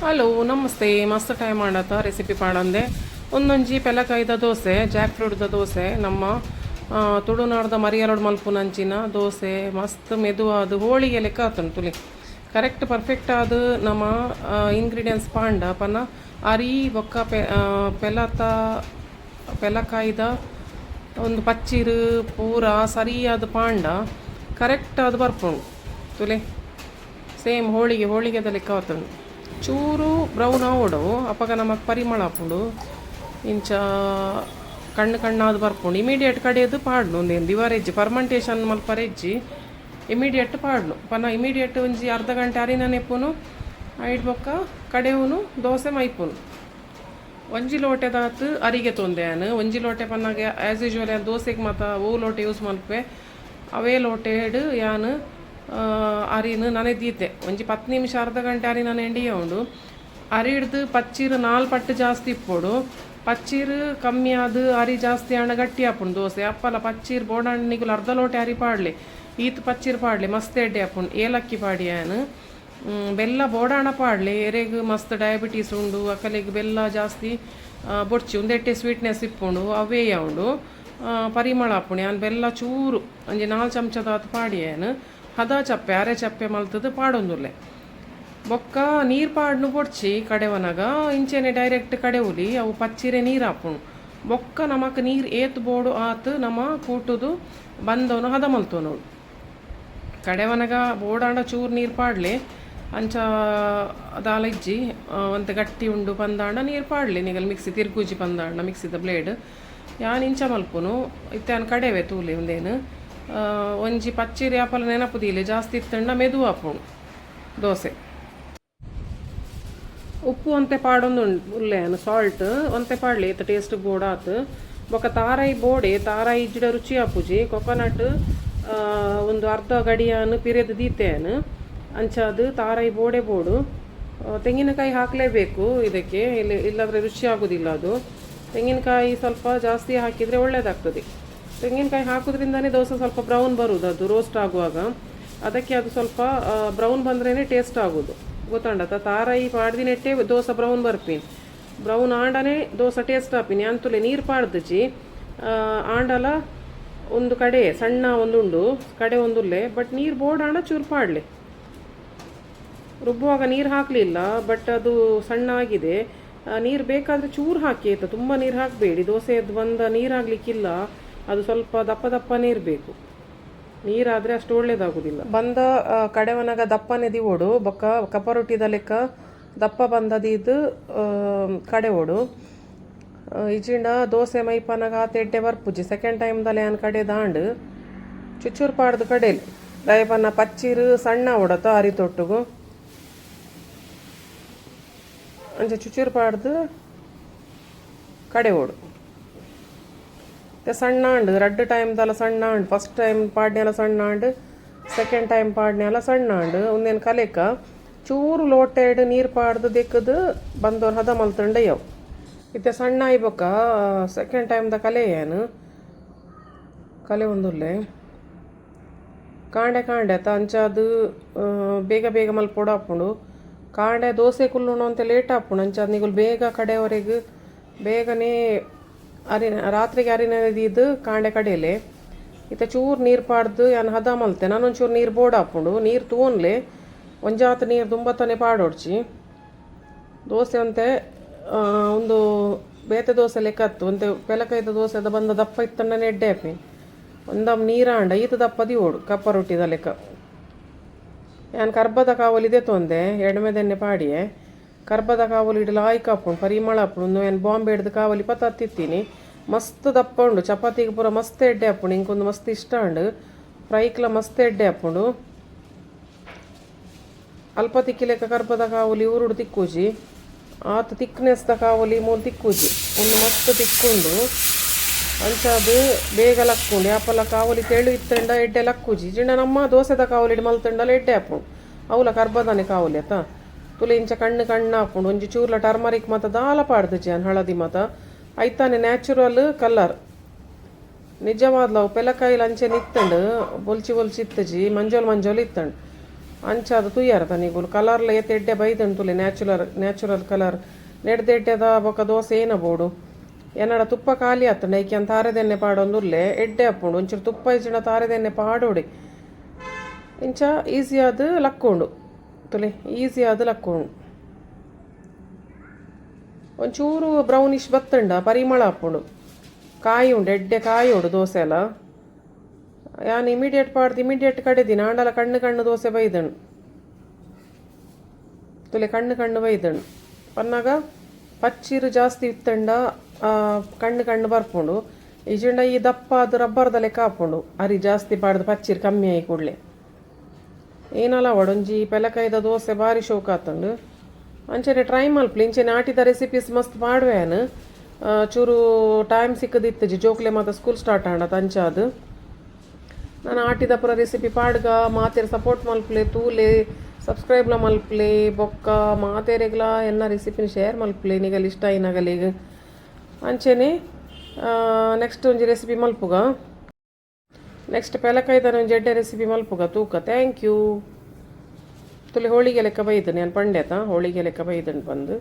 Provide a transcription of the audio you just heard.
hello ನಮಸ್ತೆ ಮಸ್ತ್ time ಮಾಡತ್ತ ರೆಸಿಪಿ ಪಾಡಂದೆ ಒಂದೊಂಜಿ ಪೆಲಕಾಯ್ದ ದೋಸೆ ಜಾಕ್ ಫ್ರೂಟ್ದ ದೋಸೆ ನಮ್ಮ ತುಳುನಾಡ್ದ ಮರಿಯರೋಡು ಮಲ್ಪುನಂಚಿನ ದೋಸೆ ಮಸ್ತ್ ಮೆದುವಾದ ಹೋಳಿಗೆ ಲೆಕ್ಕ ಆತುಂಡು ತುಲಿ ಕರೆಕ್ಟ್ ಪರ್ಫೆಕ್ಟ್ ಆದ ನಮ್ಮ ಇಂಗ್ರೀಡಿಯೆಂಟ್ಸ್ ಪಾಂಡ ಪನ್ನ ಅರಿ ಬೊಕ್ಕ ಪೆಲಕಾಯ್ದ ಒಂದು ಪಚ್ಚಿರು ಪೂರ ಸರಿಯಾದ ಪಾಂಡ ಕರೆಕ್ಟ್ ಅದು ಬರ್ಪುಂಡು ತುಲೆ ಸೇಮ್ ಹೋಳಿಗೆದ ಲೆಕ್ಕ ಆತುಂಡು ಚೂರು ಬ್ರೌನ್ ಆವೋಡು ಅಪ್ಪಗ ನಮಗೆ ಪರಿಮಳ ಹಾಪುಂಡು ಇಂಚ ಕಣ್ಣಾದು ಬರ್ಪುಂಡು ಇಮಿಡಿಯೇಟ್ ಕಡೆಯದು ಪಾಡ್ನು ಒಂದೇನು ದಿವಾರೆಜ್ಜಿ ಫರ್ಮೆಂಟೇಷನ್ ಮಲ್ಪರೆಜ್ಜಿ ಇಮಿಡಿಯೇಟ್ ಪಾಡ್ನು ಪನ ಇಮಿಡಿಯೇಟ್ ಒಂಜಿ ಅರ್ಧ ಗಂಟೆ ಅರಿನ ನೆಪ್ಪುನು ಐಡ್ ಬೊಕ್ಕ ಕಡೆಯವನು ದೋಸೆ ಮೈಪುನು ಒಂಜಿ ಲೋಟೆದಾತು ಅರಿಗೆ ತೊಂದೆಯಾನು ಒಂಜಿ ಲೋಟೆ ಪನ್ನಾಗೆ ಆ್ಯಸ್ ಯೂಶ್ವಲ್ ದೋಸೆಗೆ ಮತ್ತು ಓ ಲೋಟೆ ಯೂಸ್ ಮಲ್ಪೆ ಅವೇ ಲೋಟೆ ಹಿಡು ಯಾನು ಅರಿನು ನನೆದೀತೆ ಒಂಜಿ 10 ನಿಮಿಷ ಅರ್ಧ ಗಂಟೆ ಅರಿ ನಾನು ಎಂಡಿಯ ಉಂಡು ಅರಿ ಹಿಡ್ದು ಪಚ್ಚೀರು 4 ಪಟ್ಟು ಜಾಸ್ತಿ ಇಪ್ಪೋಡು ಪಚ್ಚೀರು ಕಮ್ಮಿ ಆದು ಅರಿ ಜಾಸ್ತಿ ಹಣ ಗಟ್ಟಿ ಹಾಪುಂಡು ದೋಸೆ ಅಪ್ಪಲ ಪಚ್ಚೀರು ಬೋಡಾಣಿಗಳು ಅರ್ಧ ಲೋಟೆ ಅರಿ ಪಾಡ್ಲಿ ಈತ್ ಪಚ್ಚೀರು ಪಾಡ್ಲಿ ಮಸ್ತ್ ಎಡ್ಡೆ ಹಾಪುಂಡು ಏಲಕ್ಕಿ ಪಾಡಿಯಾನು ಬೆಲ್ಲ ಬೋಡಾಣ ಪಾಡ್ಲಿ ಎರೆಗ್ ಮಸ್ತ್ ಡಯಾಬಿಟೀಸ್ ಉಂಡು ಅಕಲಿಗೆ ಬೆಲ್ಲ ಜಾಸ್ತಿ ಬೊಡ್ಚಿ ಒಂದೆಟ್ಟೆ ಸ್ವೀಟ್ನೆಸ್ ಇಪ್ಪುಂಡು ಅವೇ ಉಂಡು ಪರಿಮಳ ಹಾಪುಂಡು ಯಾನು ಬೆಲ್ಲ ಚೂರು ಒಂಜಿ 4 ಚಮಚದಾತು ಪಾಡಿಯಾನು ಹದ ಚಪ್ಪೆ ಅರೆ ಚಪ್ಪೆ ಮಲ್ತದು ಪಾಡೊಂದುಲ್ಲೆ ಬೊಕ್ಕ ನೀರು ಪಾಡ್ನು ಬೊಡ್ಚಿ ಕಡೆವನಾಗ ಇಂಚೆನೆ ಡೈರೆಕ್ಟ್ ಕಡೆವುಲಿ ಅವು ಪಚ್ಚಿರೆ ನೀರು ಹಾಪುಣು ಬೊಕ್ಕ ನಮಕ್ ನೀರು ಏತ್ ಬೋಡು ಆತು ನಮ್ಮ ಕೂಟುದು ಬಂದವನು ಹದ ಮಲ್ತವನು ಕಡೆವನಾಗ ಬೋಡಾಂಡ ಚೂರು ನೀರು ಪಾಡ್ಲಿ ಅಂಚ ದಾಲ ಇಜ್ಜಿ ಒಂದು ಗಟ್ಟಿ ಉಂಡು ಪಂದಾಂಡ ನೀರು ಪಾಡ್ಲಿ ನಿಗಲ್ ಮಿಕ್ಸಿ ತಿರ್ಗೂಜಿ ಪಂದಾಂಡ ಮಿಕ್ಸಿದ ಬ್ಲೇಡ್ ಯಾನ್ ಇಂಚ ಮಲ್ಪುನು ಇತ್ತಾನು ಕಡೆವೆ ತೂಲಿ ಒಂದೇನು ಒಂಜಿ ಪಚ್ಚಿರಿ ಆಪಲ ನೆನಪುದಿಲ್ಲ ಜಾಸ್ತಿ ಇತ್ತಂಡ ಮೆದು ಹಾಪುಂಡು ದೋಸೆ ಉಪ್ಪು ಒಂತೆ ಪಾಡೊಂದು ಉಲ್ಲೆನು ಸಾಲ್ಟ್ ಒಂತೆ ಪಾಡ್ಲಿ ಇತ್ತ ಟೇಸ್ಟ್ ಬೋಡಾತು ಬೊಕ್ಕ ತಾರಾಯಿ ಬೋಡೆ ತಾರಾಯಿ ಇಜ್ಜಿಡ ರುಚಿ ಹಾಪುಜಿ ಕೊಕೊನಟ್ ಒಂದು ಅರ್ಧ ಗಡಿಯಾನು ಪಿರಿಯದು ದೀತೆಯನು ಅಂಚಾದು ತಾರಾಯಿ ಬೋಡೆ ಬೋಡು ತೆಂಗಿನಕಾಯಿ ಹಾಕಲೇಬೇಕು ಇದಕ್ಕೆ ಇಲ್ಲದ್ರೆ ರುಚಿ ಆಗೋದಿಲ್ಲ ಅದು ತೆಂಗಿನಕಾಯಿ ಸ್ವಲ್ಪ ಜಾಸ್ತಿ ಹಾಕಿದರೆ ಒಳ್ಳೆಯದಾಗ್ತದೆ ತೆಂಗಿನಕಾಯಿ ಹಾಕೋದ್ರಿಂದನೇ ದೋಸೆ ಸ್ವಲ್ಪ ಬ್ರೌನ್ ಬರುವುದು ಅದು ರೋಸ್ಟ್ ಆಗುವಾಗ ಅದಕ್ಕೆ ಅದು ಸ್ವಲ್ಪ ಬ್ರೌನ್ ಬಂದ್ರೇ ಟೇಸ್ಟ್ ಆಗೋದು ಗೊತ್ತಾಂಡತ ತಾರಾಯಿ ಪಾಡ್ದಿನೆಟ್ಟೆ ದೋಸೆ ಬ್ರೌನ್ ಬರ್ಪೀನಿ ಬ್ರೌನ್ ಆಂಡನೇ ದೋಸೆ ಟೇಸ್ಟ್ ಹಾಪಿನಿ ಅಂತುಲೆ ನೀರು ಪಾಡ್ದಜಿ ಆಂಡಲ ಒಂದು ಕಡೆ ಸಣ್ಣ ಒಂದುಂಡು ಕಡೆ ಒಂದುಲ್ಲೆ ಬಟ್ ನೀರು ಬೋಡಾಂಡ ಚೂರು ಪಾಡ್ಲೆ ರುಬ್ಬುವಾಗ ನೀರು ಹಾಕಲಿಲ್ಲ ಬಟ್ ಅದು ಸಣ್ಣ ಆಗಿದೆ ನೀರು ಬೇಕಾದರೆ ಚೂರು ಹಾಕಿ ಆಯ್ತಾ ತುಂಬ ನೀರು ಹಾಕಬೇಡಿ ದೋಸೆ ಎದ್ದು ಬಂದ ನೀರು ಹಾಕ್ಲಿಕ್ಕಿಲ್ಲ ಅದು ಸ್ವಲ್ಪ ದಪ್ಪನೇ ಇರಬೇಕು ನೀರಾದರೆ ಅಷ್ಟು ಒಳ್ಳೇದಾಗೋದಿಲ್ಲ ಬಂದ ಕಡೆವನಾಗ ದಪ್ಪನೆ ದಿವೋಡು ಬೊಕ್ಕ ಕಪ್ಪ ರೊಟ್ಟಿದ ಲೆಕ್ಕ ದಪ್ಪ ಬಂದದಿದ್ದು ಕಡೆ ಓಡು ಇಜಿಂಡ ದೋಸೆ ಮೈಪನಾಗ ತೆಡ್ಡೆ ಬರ್ಪುಜಿ ಸೆಕೆಂಡ್ ಟೈಮ್ದಲ್ಲಿ ಏನು ಕಡೆ ದಾಂಡು ಚುಚ್ಚೂರು ಪಾಡ್ದು ಕಡೆಯಲ್ಲಿ ದಯಪನ್ನ ಪಚ್ಚೀರು ಸಣ್ಣ ಓಡತ್ತ ಅರಿ ತೊಟ್ಟುಗು ಅಂಚೆ ಚುಚ್ಚೂರು ಪಾಡ್ದು ಕಡೆ ಓಡು ಸಣ್ಣ ಅಂಡು 2 ಟೈಮ್ದಲ್ಲ ಸಣ್ಣ ಅಂಡು ಫಸ್ಟ್ ಟೈಮ್ ಪಾಡ್ನೆಲ್ಲ ಸಣ್ಣ ಅಂಡು ಸೆಕೆಂಡ್ ಟೈಮ್ ಪಾಡ್ನೆಲ್ಲ ಸಣ್ಣ ಅಂಡು ಒಂದೇನು ಕಲೆಕ ಚೂರು ಲೋಟೆಡ್ ನೀರು ಪಾಡ್ದು ದೆಕ್ಕದು ಬಂದವ್ರು ಹದ ಮಲ್ತಂಡೆ ಅವು ಇತ್ತೆ ಸಣ್ಣ ಆಯ್ಬೊಕ್ಕ ಸೆಕೆಂಡ್ ಟೈಮ್ದ ಕಲೆ ಏನು ಕಲೆ ಒಂದುಲ್ಲೆ ಕಾಂಡೆ ಅತ್ತ ಅಂಚಾದು ಬೇಗ ಮಲ್ಪೊಡು ಹಾಪುಂಡು ಕಾಂಡೆ ದೋಸೆ ಕುಲ್ಲುಣು ಅಂತ ಲೇಟ್ ಹಾಪುಂಡು ಅಂಚಾದ ನಿಗುಲು ಬೇಗ ಕಡೆಯವರೆಗೆ ಬೇಗನೆ ರಾತ್ರಿಗೆ ಅರಿನದಿದ್ದು ಕಾಂಡೆ ಕಡೆಯಲೆ ಇತ್ತ ಚೂರು ನೀರು ಪಾಡ್ದು ಏನು ಹದ ಮಲ್ತೆ ನಾನೊಂಚೂರು ನೀರು ಬೋರ್ಡ್ ಹಾಕೊಂಡು ನೀರು ತೂನ್ಲೆ ಒಂಜಾತು ನೀರು ತುಂಬತ್ತನೆ ಪಾಡೋಡ್ಚಿ ದೋಸೆ ಅಂತೆ ಒಂದು ಬೇತೆ ದೋಸೆ ಲೆಕ್ಕತ್ತು ಒಂತೆ ಪೆಲಕಾಯ್ದ ದೋಸೆ ಅದ ಬಂದ ದಪ್ಪ ಇತ್ತಂಡನೆ ಎಡ್ಡೆ ಹಾಪಿ ಒಂದಮ್ ನೀರಾಂಡ ಈತ ದಪ್ಪದಿ ಓಡು ಕಪ್ಪ ರೊಟ್ಟಿದ ಲೆಕ್ಕ ಏನು ಕರ್ಬದ ಕಾವಲಿದೆ ತೊಂದೆ ಎಡಮೆದೆನ್ನೆ ಪಾಡಿಯೆ ಕರ್ಬದ ಕಾವಲಿ ಇಡಲು ಆಯ್ಕೆ ಹಾಪುಂಡು ಪರಿಮಳ ಹಾಪುಂಡು ಏನು ಬಾಂಬೆ ಹಿಡ್ದು ಕಾವಲಿ ಪತ್ತಿತ್ತೀನಿ ಮಸ್ತ್ ದಪ್ಪ ಉಂಡು ಚಪಾತಿಗೆ ಪೂರ ಮಸ್ತ್ ಎಡ್ಡೆ ಹಾಪುಂಡು ಇಂಕೊಂದು ಮಸ್ತ್ ಇಷ್ಟ ಉಂಡು ಫ್ರೈಕ್ಲ ಮಸ್ತ್ ಎಡ್ಡೆ ಹಾಪುಂಡು ಅಲ್ಪ ತಿಕ್ಕಿಲೆಕ್ಕ ಕರ್ಬದ ಕಾವಲಿ ಊರುಡು ತಿಕ್ಕೂಜಿ ಆತ ತಿಕ್ನೆಸ್ದ ಕಾವಲಿ ಮೂರು ತಿಕ್ಕೂಜಿ ಒಂದು ಮಸ್ತ್ ತಿಕ್ಕೊಂಡು ಅಂಚಾದು ಬೇಗ ಲಕ್ಕೊಂಡು ಯಾಪಲ್ಲ ಕಾವಲಿ ತೆಳು ಇತ್ತಂಡ ಎಡ್ಡೆ ಲಕ್ಕೂಜಿ ಜಿಂಡ ನಮ್ಮ ದೋಸೆದ ಕಾವಲಿ ಮಲ್ತಂಡಲ್ಲ ಎಡ್ಡೆ ಹಾಪುಂಡು ಅವಲ ಕರ್ಬದನೆ ಕಾವಲಿ ಆತ ತುಲೆ ಇಂಚ ಕಣ್ಣು ಹಾಪುಂಡು ಒಂಜಿ ಚೂರ್ಲ ಟರ್ಮರಿಕ್ ಮತ್ತು ದಾಲ ಪಾಡ್ದು ಜಾನ್ ಹಳದಿ ಮತ ಐತಾನೆ ನ್ಯಾಚುರಲ್ ಕಲರ್ ನಿಜವಾದ್ಲವು ಪೆಲಕಾಯಿಲ್ ಅಂಚೆ ನಿತ್ತಂಡು ಬೊಲ್ಚಿ ಇತ್ತಜಿ ಮಂಜೋಲ್ ಇತ್ತಂಡು ಅಂಚಾದ ತುಯ್ಯಾರ ನೀಗುಲು ಕಲರ್ಲ ಏತ್ ಎಡ್ಡೆ ಬೈದನ್ ತುಲೆ ನ್ಯಾಚುರಲ್ ಕಲರ್ ನೆಡ್ದೆಡ್ಡೆದ ಬೊಕ ದೋಸೆ ಏನ ಬೋಡು ಎನ್ನಡ ತುಪ್ಪ ಖಾಲಿ ಆತ ನೈಕಿ ಅಂತ ತಾರೆದೆಣ್ಣೆ ಪಾಡೊಂದುರ್ಲೆ ಎಡ್ಡೆ ಅಪ್ಪುಂಡು ಒಂಚೂರು ತುಪ್ಪ ಇಚ್ಚಿನ ತಾರೆದೆಣ್ಣೆ ಪಾಡೋಡಿ ಇಂಚ ಈಸಿ ಆದ ಲಕ್ಕೊಂಡು ತುಲೆ ಈಸಿ ಆದ ಲಕ್ಕೊಂಡು ಒಂಚೂರು ಬ್ರೌನಿಶ್ ಬತ್ತಂಡ ಪರಿಮಳ ಹಾಕೊಂಡು ಕಾಯಿ ಉಂಡು ಎಡ್ಡೆ ಕಾಯಿ ಉಂಡು ದೋಸೆ ಎಲ್ಲ ಯಾನು ಇಮಿಡಿಯೇಟ್ ಕಡೆದಿನ ಆಂಡಲ ಕಣ್ಣು ದೋಸೆ ಬೈದಣು ತುಲೆ ಕಣ್ಣು ಬೈದಣು ಪನ್ನಾಗ ಪಚ್ಚೀರು ಜಾಸ್ತಿ ಇತ್ತಂಡ ಕಣ್ಣು ಬರ್ಪುಂಡು ಈಜಿಂಡ ಈ ದಪ್ಪ ಅದು ರಬ್ಬರ್ದ ಲೆಕ್ಕ ಹಾಕೊಂಡು ಅರಿ ಜಾಸ್ತಿ ಪಾಡ್ದು ಪಚ್ಚೀರು ಕಮ್ಮಿ ಆಗಿ ಕೂಡಲೇ ಏನಲ್ಲ ಒಡೊಂಜಿ ಪೆಲಕಾಯ್ದ ದೋಸೆ ಭಾರಿ ಶೋಕ ಆತಂಡು ಅಂಚನೆ ಟ್ರೈ ಮಲ್ಪಲಿ ಇಂಚೆನೆ ಆಟಿದ ರೆಸಿಪೀಸ್ ಮಸ್ತ್ ಮಾಡುವೇನು ಚೂರು ಟೈಮ್ ಸಿಕ್ಕದಿತ್ತು ಜೋಕ್ಲೆ ಮತ್ತು ಸ್ಕೂಲ್ ಸ್ಟಾರ್ಟ್ ಆಂಡತ್ ಅಂಚಾದು ನಾನು ಆಟಿದ ಪುರ ರೆಸಿಪಿ ಪಾಡ್ಗ ಮಾತೆರ ಸಪೋರ್ಟ್ ಮಲ್ಪಲೆ ತೂಲೆ ಸಬ್ಸ್ಕ್ರೈಬ್ಲ ಮಲ್ಪಲೆ ಬೊಕ್ಕ ಮಾತೆರೆಗ್ಲ ಎನ್ನ ರೆಸಿಪಿನ ಶೇರ್ ಮಲ್ಪಲೆ ನಿಗಲ್ ಇಷ್ಟ ಏನಾಗಲಿಗ ಅಂಚೆನೆ ನೆಕ್ಸ್ಟ್ ಒಂಜಿ ರೆಸಿಪಿ ಮಲ್ಪುಗ ನೆಕ್ಸ್ಟ್ ಪೆಲಕಾಯ್ದನ ಒಂಜಿ ಎಡ್ಡೆ ರೆಸಿಪಿ ಮಲ್ಪುಗ ತೂಕ ಥ್ಯಾಂಕ್ ಯು ತುಲೆ ಹೋಳಿಗೆ ಲೆಕ್ಕ ಬೈದನು ನಾನು ಪಂಡ್ಯತ ಹೋಳಿಗೆ ಲೆಕ್ಕ ಬೈದನು ಬಂದು